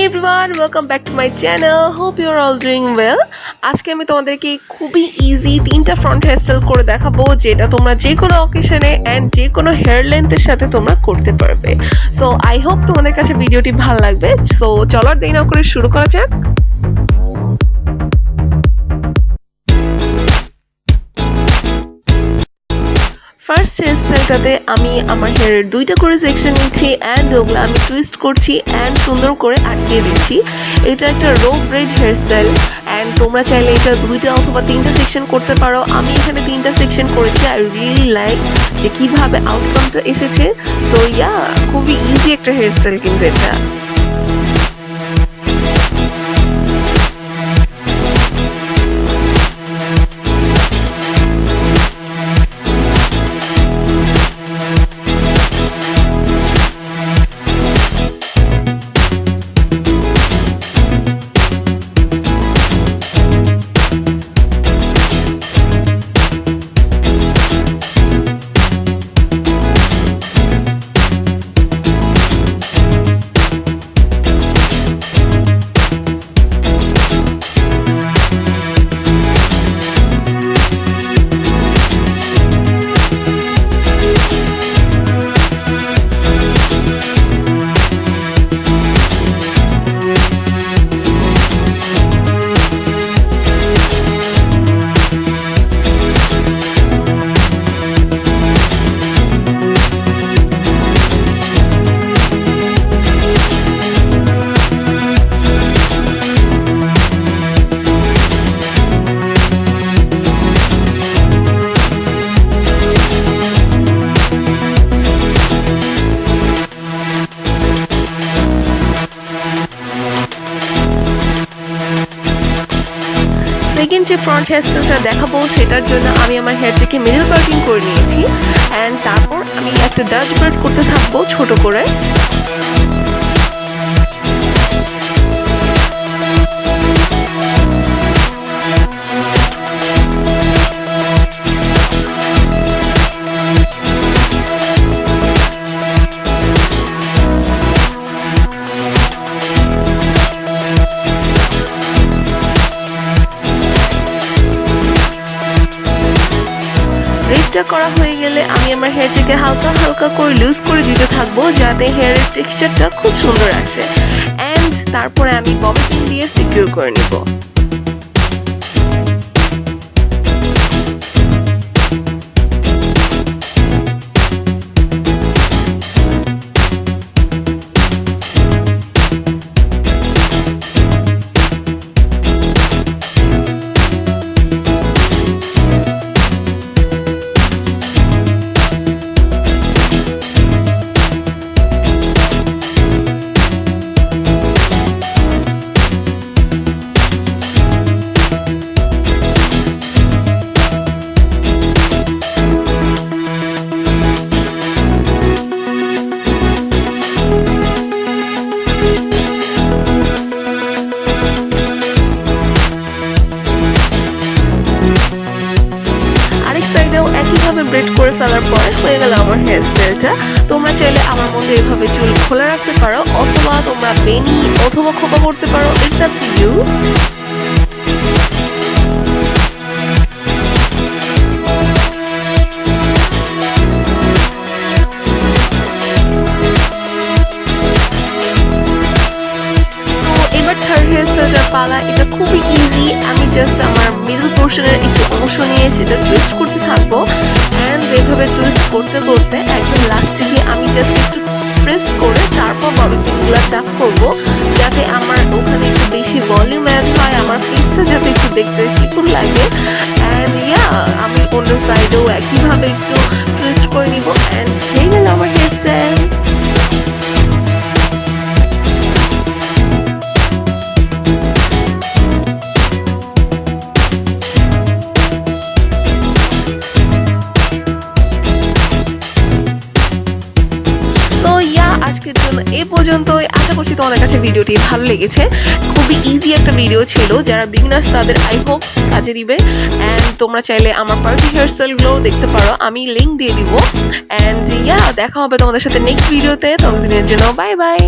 Hey everyone, welcome back to my channel. Hope you are all doing well. আজকে আমি তোমাদেরকে খুবই easy তিনটা ফ্রন্ট হেয়ারস্টাইল করে দেখাবো যেটা তোমরা যে কোনো অকেশনে এন্ড যে কোনো হেয়ার লেন্থের সাথে তোমরা করতে পারবে। সো আই হোপ তোমাদের কাছে ভিডিওটি ভালো লাগবে। সো চলো আর দেরি না করে শুরু করা যাক। ফার্স্ট হেয়ারস্টাইলটাতে আমি আমার হেয়ারের দুইটা করে সেকশন নিচ্ছি অ্যান্ড ওগুলো আমি টুইস্ট করছি অ্যান্ড সুন্দর করে আটকিয়ে দিচ্ছি। এটা একটা রো ব্রেড হেয়ারস্টাইল অ্যান্ড তোমরা চাইলে এটা দুইটা অথবা তিনটা সেকশন করতে পারো। আমি এখানে তিনটা সেকশন করেছি। আই রিয়েলি লাইক যে কীভাবে আউটকামটা এসেছে। তো ইয়া খুবই ইজি একটা হেয়ারস্টাইল কিন্তু এটা। সেকেন্ড যে ফ্রন্ট হেয়ারস্টাইলটা দেখাবো সেটার জন্য আমি আমার হেয়ারটাকে মিডল পার্টিং করে নিয়েছি অ্যান্ড তারপর আমি একটা ডাচ ব্রেড করতে থাকবো ছোট করে। ব্রেডটা করা হয়ে গেলে আমি আমার হেয়ারটাকে হালকা হালকা করে লুজ করে দিতে থাকবো যাতে হেয়ারের টেক্সচারটা খুব সুন্দর আসে অ্যান্ড তারপরে আমি ববি পিন দিয়ে সিকিউর করে নিব। একইভাবে ব্রেড করে ফেলার পরে হয়ে গেল আমার হেয়ারস্টাইলটা। তোমরা চাইলে আমার মধ্যে এইভাবে চুল খোলা রাখতে পারো অথবা তোমরা বেনি অথবা খোপা করতে পারো। It's up to you. পালা এটা খুবই ইজি। আমি জাস্ট আমার মিডল পোর্শনের একটু অংশ নিয়ে সেটা টুইস্ট করতে থাকবো অ্যান্ড এইভাবে টুইস্ট করতে করতে একদম লাস্টে গিয়ে আমি জাস্ট একটু প্রেস করে তারপর ববি পিনগুলো টাক করবো যাতে আমার ওখানে একটু বেশি ভলিউম অ্যাড হয়, আমার ফেসটা যাতে একটু দেখতে চিকুন লাগে অ্যান্ড ইয়া আমি অন্য সাইডেও একইভাবে একটু টুইস্ট করে নিব অ্যান্ড হয়ে গেল আমার হেয়ারস্টাইল। আজকের জন্য এই পর্যন্তই। আশা করছি তোমাদের কাছে ভিডিওটি ভালো লেগেছে। খুবই ইজি একটা ভিডিও ছিল, যারা বিগিনার্স তাদের আই হোপ কাজে দিবে অ্যান্ড তোমরা চাইলে আমার পার্টি হেয়ারস্টাইলগুলো দেখতে পারো, আমি লিঙ্ক দিয়ে দিব অ্যান্ড ইয়া দেখা হবে তোমাদের সাথে নেক্সট ভিডিওতে। ততদিনের জন্য বাই বাই।